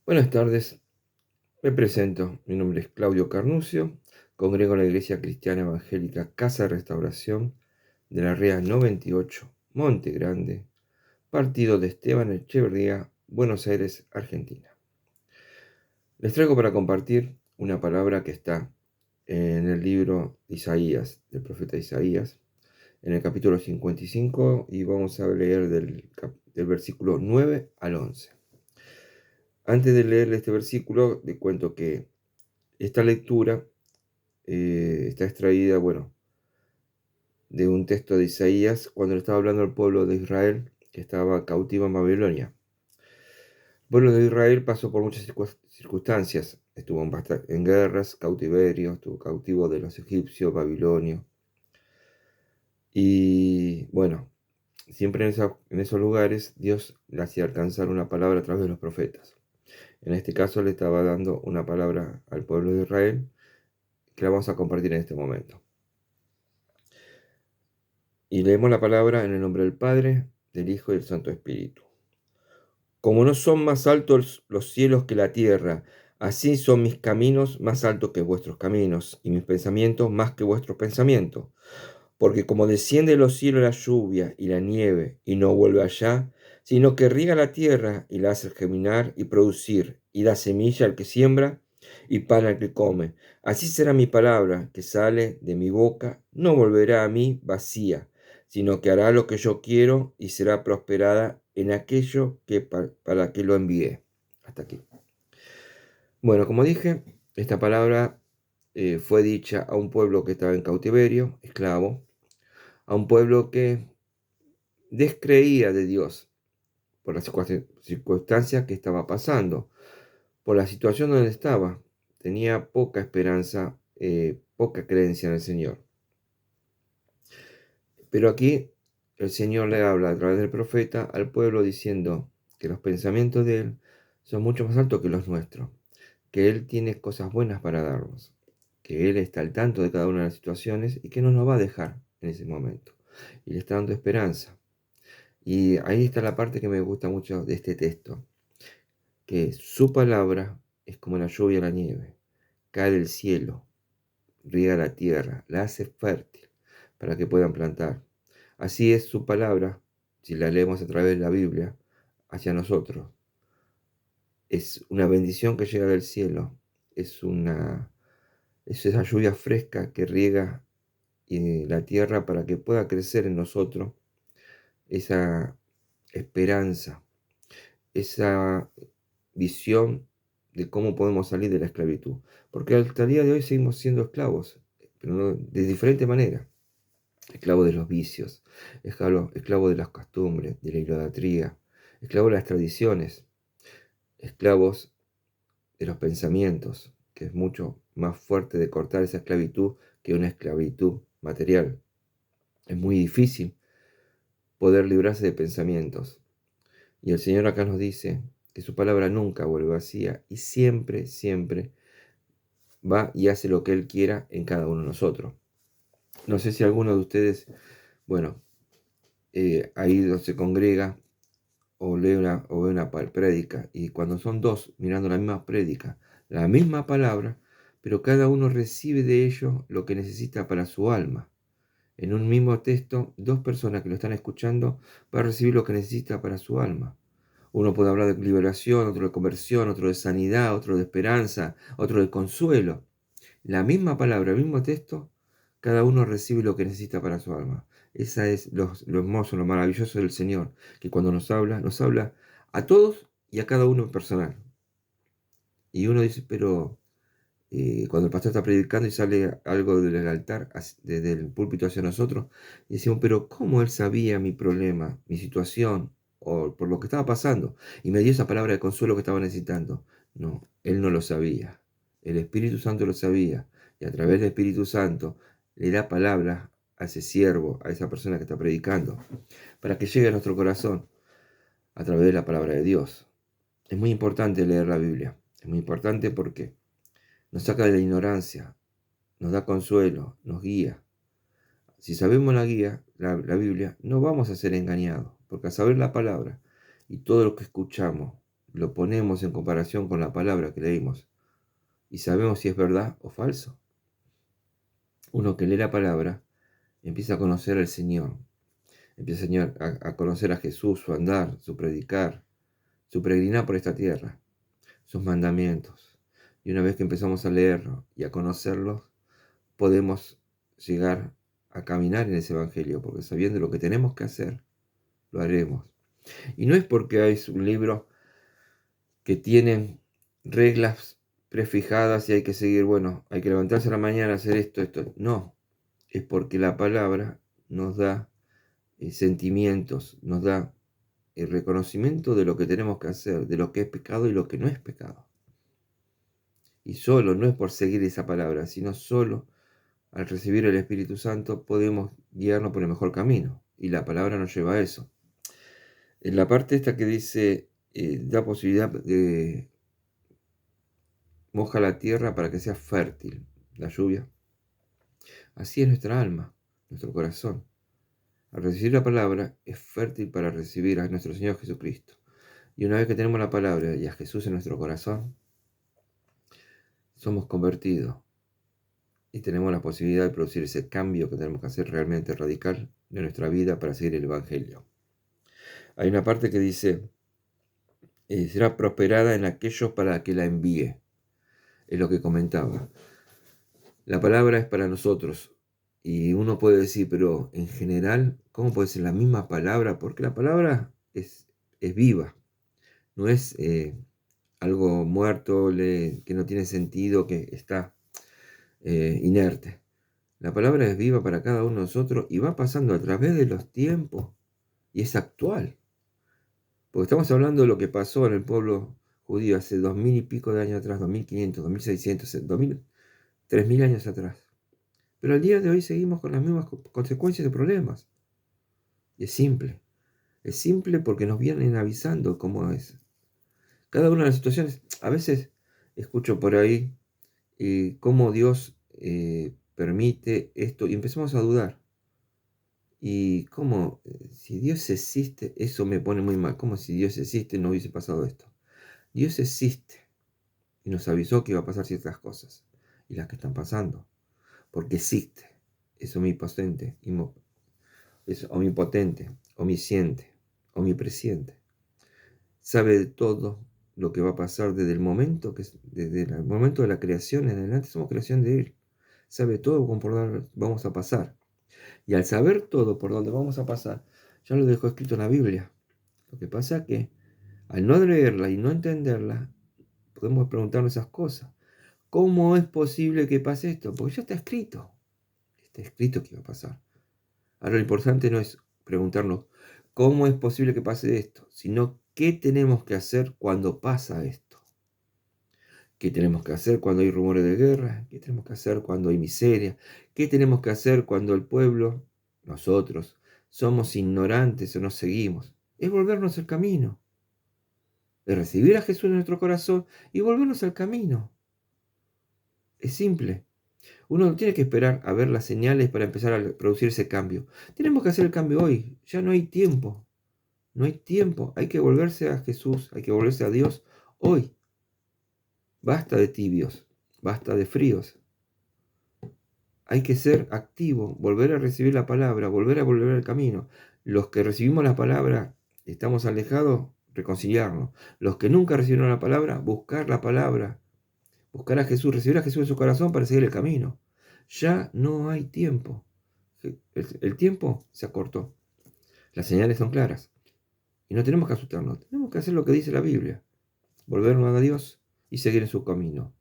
Buenas tardes, me presento. Mi nombre es Claudio Carnuccio, congrego en la Iglesia Cristiana Evangélica Casa de Restauración de la REA 98, Monte Grande, partido de Esteban Echeverría, Buenos Aires, Argentina. Les traigo para compartir una palabra que está en el libro de Isaías, del profeta Isaías, en el capítulo 55, y vamos a leer del versículo 9 al 11. Antes de leer este versículo, les cuento que esta lectura está extraída, de un texto de Isaías cuando le estaba hablando al pueblo de Israel que estaba cautivo en Babilonia. El pueblo de Israel pasó por muchas circunstancias. Estuvo en guerras, cautiverio, estuvo cautivo de los egipcios, babilonios. Y siempre en esos lugares Dios le hacía alcanzar una palabra a través de los profetas. En este caso le estaba dando una palabra al pueblo de Israel que la vamos a compartir en este momento. Y leemos la palabra en el nombre del Padre, del Hijo y del Santo Espíritu. Como no son más altos los cielos que la tierra, así son mis caminos más altos que vuestros caminos, y mis pensamientos más que vuestros pensamientos. Porque como desciende de los cielos la lluvia y la nieve, y no vuelve allá, sino que riega la tierra y la hace germinar y producir, y da semilla al que siembra y pan al que come. Así será mi palabra que sale de mi boca, no volverá a mí vacía, sino que hará lo que yo quiero y será prosperada en aquello que para que lo envié. Hasta aquí. Bueno, como dije, esta palabra fue dicha a un pueblo que estaba en cautiverio, esclavo, a un pueblo que descreía de Dios por las circunstancias que estaba pasando, por la situación donde estaba. Tenía poca esperanza, poca creencia en el Señor. Pero aquí el Señor le habla a través del profeta al pueblo diciendo que los pensamientos de Él son mucho más altos que los nuestros, que Él tiene cosas buenas para darnos, que Él está al tanto de cada una de las situaciones y que no nos va a dejar en ese momento. Y le está dando esperanza. Y ahí está la parte que me gusta mucho de este texto, que su palabra es como la lluvia y la nieve, cae del cielo, riega la tierra, la hace fértil para que puedan plantar. Así es su palabra, si la leemos a través de la Biblia, hacia nosotros. Es una bendición que llega del cielo, es esa lluvia fresca que riega la tierra para que pueda crecer en nosotros esa esperanza, esa visión de cómo podemos salir de la esclavitud. Porque hasta el día de hoy seguimos siendo esclavos, pero de diferente manera. Esclavo de los vicios, esclavo de las costumbres, de la idolatría, esclavo de las tradiciones, esclavos de los pensamientos, que es mucho más fuerte de cortar esa esclavitud que una esclavitud material. Es muy difícil poder librarse de pensamientos. Y el Señor acá nos dice que su palabra nunca vuelve vacía y siempre, siempre va y hace lo que Él quiera en cada uno de nosotros. No sé si alguno de ustedes, bueno, ahí donde se congrega o lee o ve una prédica, y cuando son dos mirando la misma prédica, la misma palabra, pero cada uno recibe de ello lo que necesita para su alma. En un mismo texto, dos personas que lo están escuchando van a recibir lo que necesita para su alma. Uno puede hablar de liberación, otro de conversión, otro de sanidad, otro de esperanza, otro de consuelo. La misma palabra, el mismo texto, cada uno recibe lo que necesita para su alma. Esa es lo hermoso, lo maravilloso del Señor, que cuando nos habla a todos y a cada uno en personal. Y uno dice, pero cuando el pastor está predicando y sale algo del altar, desde el púlpito hacia nosotros, y decimos, pero ¿cómo él sabía mi problema, mi situación, o por lo que estaba pasando? Y me dio esa palabra de consuelo que estaba necesitando. No, él no lo sabía. El Espíritu Santo lo sabía. Y a través del Espíritu Santo le da palabra a ese siervo, a esa persona que está predicando, para que llegue a nuestro corazón a través de la palabra de Dios. Es muy importante leer la Biblia. Es muy importante porque nos saca de la ignorancia, nos da consuelo, nos guía. Si sabemos la Biblia, no vamos a ser engañados, porque al saber la palabra y todo lo que escuchamos, lo ponemos en comparación con la palabra que leímos y sabemos si es verdad o falso. Uno que lee la palabra empieza a conocer al Señor, empieza a conocer a Jesús, su andar, su predicar, su peregrinar por esta tierra, sus mandamientos. Y una vez que empezamos a leerlo y a conocerlos, podemos llegar a caminar en ese evangelio, porque sabiendo lo que tenemos que hacer, lo haremos. Y no es porque es un libro que tiene reglas prefijadas y hay que seguir, bueno, hay que levantarse a la mañana, hacer esto, esto. No, es porque la palabra nos da sentimientos, nos da el reconocimiento de lo que tenemos que hacer, de lo que es pecado y lo que no es pecado. Y solo, no es por seguir esa palabra, sino solo al recibir el Espíritu Santo podemos guiarnos por el mejor camino. Y la palabra nos lleva a eso. En la parte esta que dice, da posibilidad de moja la tierra para que sea fértil, la lluvia. Así es nuestra alma, nuestro corazón. Al recibir la palabra es fértil para recibir a nuestro Señor Jesucristo. Y una vez que tenemos la palabra y a Jesús en nuestro corazón, somos convertidos y tenemos la posibilidad de producir ese cambio que tenemos que hacer realmente radical de nuestra vida para seguir el Evangelio. Hay una parte que dice, será prosperada en aquellos para que la envíe. Es lo que comentaba. La palabra es para nosotros. Y uno puede decir, pero en general, ¿cómo puede ser la misma palabra? Porque la palabra es viva. No es algo muerto, que no tiene sentido, que está inerte. La palabra es viva para cada uno de nosotros y va pasando a través de los tiempos y es actual. Porque estamos hablando de lo que pasó en el pueblo judío hace 2000 y pico de años atrás, 2500, 2600, 2000, 3000 años atrás. Pero al día de hoy seguimos con las mismas consecuencias y problemas. Y es simple. Es simple porque nos vienen avisando cómo es. Cada una de las situaciones, a veces escucho por ahí cómo Dios permite esto y empezamos a dudar. Y cómo, si Dios existe, eso me pone muy mal. Como si Dios existe no hubiese pasado esto. Dios existe y nos avisó que iba a pasar ciertas cosas y las que están pasando. Porque existe. Es omnipotente, es omnipotente, omnisciente, omnipresente. Sabe de todo lo que va a pasar desde el momento de la creación en adelante. Somos creación de Él. Sabe todo por dónde vamos a pasar. Y al saber todo por dónde vamos a pasar, ya lo dejó escrito en la Biblia. Lo que pasa es que al no leerla y no entenderla, podemos preguntarnos esas cosas. ¿Cómo es posible que pase esto? Porque ya está escrito. Está escrito que va a pasar. Ahora lo importante no es preguntarnos cómo es posible que pase esto, sino qué tenemos que hacer cuando pasa esto. ¿Qué tenemos que hacer cuando hay rumores de guerra? ¿Qué tenemos que hacer cuando hay miseria? ¿Qué tenemos que hacer cuando el pueblo, nosotros, somos ignorantes o nos seguimos? Es volvernos al camino. Es recibir a Jesús en nuestro corazón y volvernos al camino. Es simple. Uno no tiene que esperar a ver las señales para empezar a producir ese cambio. Tenemos que hacer el cambio hoy. Ya no hay tiempo. No hay tiempo. Hay que volverse a Jesús. Hay que volverse a Dios hoy. Basta de tibios. Basta de fríos. Hay que ser activo. Volver a recibir la palabra. Volver al camino. Los que recibimos la palabra, estamos alejados, reconciliarnos. Los que nunca recibieron la palabra, buscar la palabra. Buscar a Jesús, recibir a Jesús en su corazón para seguir el camino. Ya no hay tiempo. El tiempo se acortó. Las señales son claras. Y no tenemos que asustarnos. Tenemos que hacer lo que dice la Biblia. Volvernos a Dios y seguir en su camino.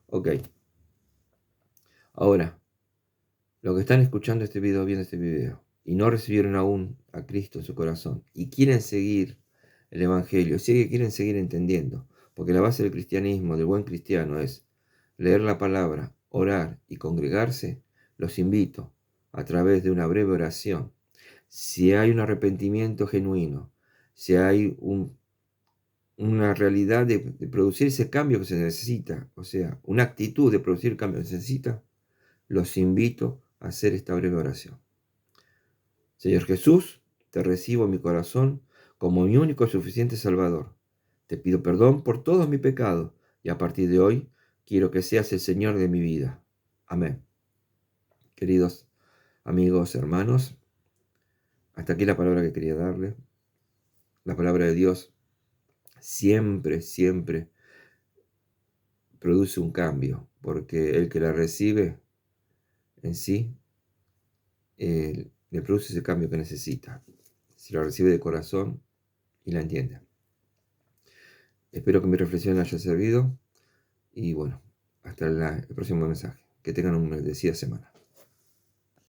Ok. Ahora, los que están escuchando este video, viendo este video, y no recibieron aún a Cristo en su corazón, y quieren seguir el Evangelio, quieren seguir entendiendo, porque la base del cristianismo, del buen cristiano, es leer la palabra, orar y congregarse, los invito a través de una breve oración. Si hay un arrepentimiento genuino, si hay una realidad de producir ese cambio que se necesita, o sea, una actitud de producir el cambio que se necesita, los invito a hacer esta breve oración. Señor Jesús, te recibo en mi corazón como mi único y suficiente Salvador. Te pido perdón por todos mis pecados y a partir de hoy quiero que seas el Señor de mi vida. Amén. Queridos amigos, hermanos, hasta aquí la palabra que quería darle. La palabra de Dios siempre, siempre produce un cambio, porque el que la recibe en sí le produce ese cambio que necesita, si la recibe de corazón y la entiende. Espero que mi reflexión haya servido y bueno, hasta el próximo mensaje. Que tengan una bendecida semana.